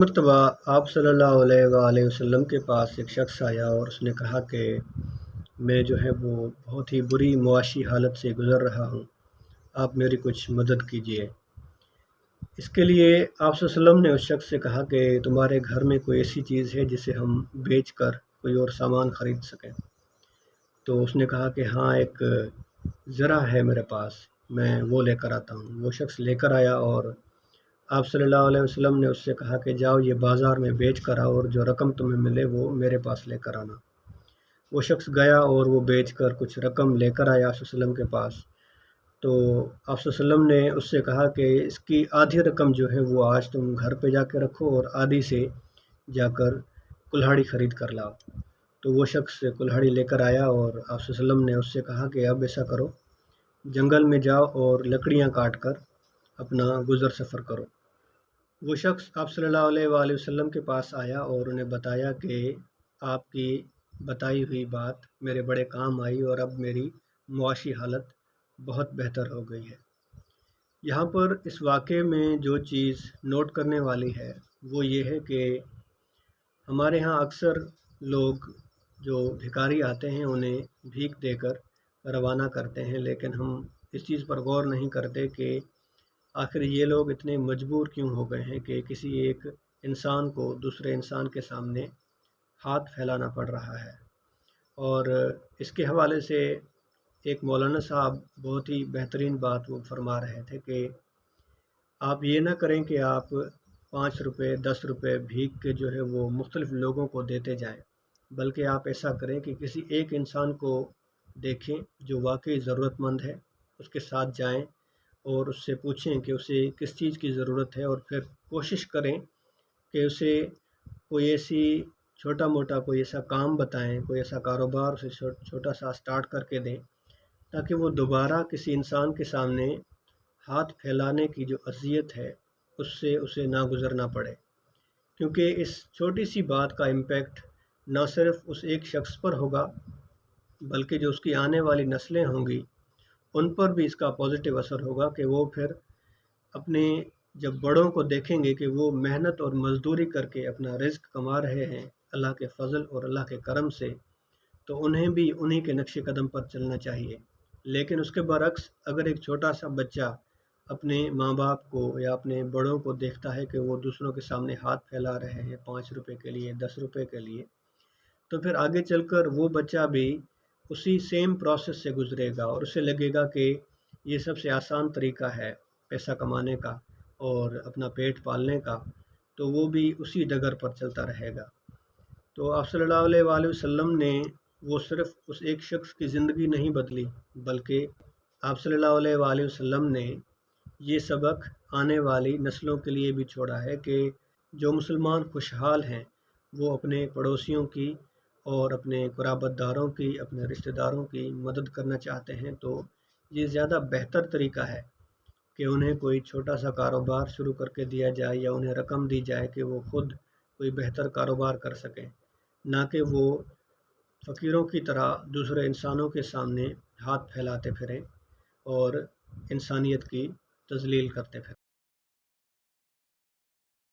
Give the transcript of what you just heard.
मर्तबा आप सल्लल्लाहु अलैहि वसल्लम के पास एक शख्स आया और उसने कहा कि मैं जो है वो बहुत ही बुरी मुआशी हालत से गुज़र रहा हूँ, आप मेरी कुछ मदद कीजिए। इसके लिए आप सल्लल्लाहु अलैहि वसल्लम ने उस शख्स से कहा कि तुम्हारे घर में कोई ऐसी चीज़ है जिसे हम बेच कर कोई और सामान ख़रीद सकें। तो उसने कहा कि हाँ, एक ज़रा है मेरे पास, मैं वो लेकर आता हूँ। वो शख्स लेकर आया और आप सल्लल्लाहु अलैहि वसल्लम ने उससे कहा कि जाओ ये बाज़ार में बेच कर आओ और जो रकम तुम्हें मिले वो मेरे पास लेकर आना। वो शख्स गया और वो बेच कर कुछ रकम लेकर आया आप वसल्लम के पास। तो आप वसल्लम ने उससे कहा कि इसकी आधी रकम जो है वो आज तुम घर पे जाके रखो और आधी से जाकर कुल्हाड़ी ख़रीद कर लाओ। तो वो शख्स कुल्हाड़ी लेकर आया और आप वसल्लम ने उससे कहा कि अब ऐसा करो, जंगल में जाओ और लकड़ियाँ काट कर अपना गुज़र सफ़र करो। वो शख्स आप सल्लल्लाहु अलैहि वसल्लम के पास आया और उन्हें बताया कि आपकी बताई हुई बात मेरे बड़े काम आई और अब मेरी मुआशी हालत बहुत बेहतर हो गई है। यहाँ पर इस वाक़े में जो चीज़ नोट करने वाली है वो ये है कि हमारे यहाँ अक्सर लोग जो भिखारी आते हैं उन्हें भीख देकर रवाना करते हैं, लेकिन हम इस चीज़ पर गौर नहीं करते कि आखिर ये लोग इतने मजबूर क्यों हो गए हैं कि किसी एक इंसान को दूसरे इंसान के सामने हाथ फैलाना पड़ रहा है। और इसके हवाले से एक मौलाना साहब बहुत ही बेहतरीन बात वो फरमा रहे थे कि आप ये ना करें कि आप 5 रुपए 10 रुपए भीख के जो है वो मुख्तलिफ़ लोगों को देते जाएं, बल्कि आप ऐसा करें कि किसी एक इंसान को देखें जो वाकई ज़रूरतमंद है, उसके साथ जाएं और उससे पूछें कि उसे किस चीज़ की ज़रूरत है और फिर कोशिश करें कि उसे कोई ऐसी छोटा मोटा कोई ऐसा काम बताएं, कोई ऐसा कारोबार उसे छोटा सा स्टार्ट करके दें, ताकि वो दोबारा किसी इंसान के सामने हाथ फैलाने की जो अज़ियत है उससे उसे ना गुज़रना पड़े। क्योंकि इस छोटी सी बात का इम्पेक्ट ना सिर्फ़ उस एक शख्स पर होगा, बल्कि जो उसकी आने वाली नस्लें होंगी उन पर भी इसका पॉजिटिव असर होगा कि वो फिर अपने जब बड़ों को देखेंगे कि वो मेहनत और मज़दूरी करके अपना रिज़्क कमा रहे हैं अल्लाह के फ़ज़ल और अल्लाह के करम से, तो उन्हें भी उन्हीं के नक्शे कदम पर चलना चाहिए। लेकिन उसके बरक्स अगर एक छोटा सा बच्चा अपने माँ बाप को या अपने बड़ों को देखता है कि वो दूसरों के सामने हाथ फैला रहे हैं 5 रुपए के लिए 10 रुपए के लिए, तो फिर आगे चलकर वो बच्चा भी उसी सेम प्रोसेस से गुज़रेगा और उसे लगेगा कि ये सबसे आसान तरीका है पैसा कमाने का और अपना पेट पालने का, तो वो भी उसी डगर पर चलता रहेगा। तो आप सल्लल्लाहु अलैहि वसल्लम ने वो सिर्फ़ उस एक शख्स की ज़िंदगी नहीं बदली, बल्कि आप सल्लल्लाहु अलैहि वसल्लम ने ये सबक आने वाली नस्लों के लिए भी छोड़ा है कि जो मुसलमान खुशहाल हैं वो अपने पड़ोसियों की और अपने क़ुराबतदारों की, अपने रिश्तेदारों की मदद करना चाहते हैं, तो ये ज़्यादा बेहतर तरीका है कि उन्हें कोई छोटा सा कारोबार शुरू करके दिया जाए या उन्हें रकम दी जाए कि वो ख़ुद कोई बेहतर कारोबार कर सकें, ना कि वो फ़कीरों की तरह दूसरे इंसानों के सामने हाथ फैलाते फिरें और इंसानियत की तज़लील करते फिरें।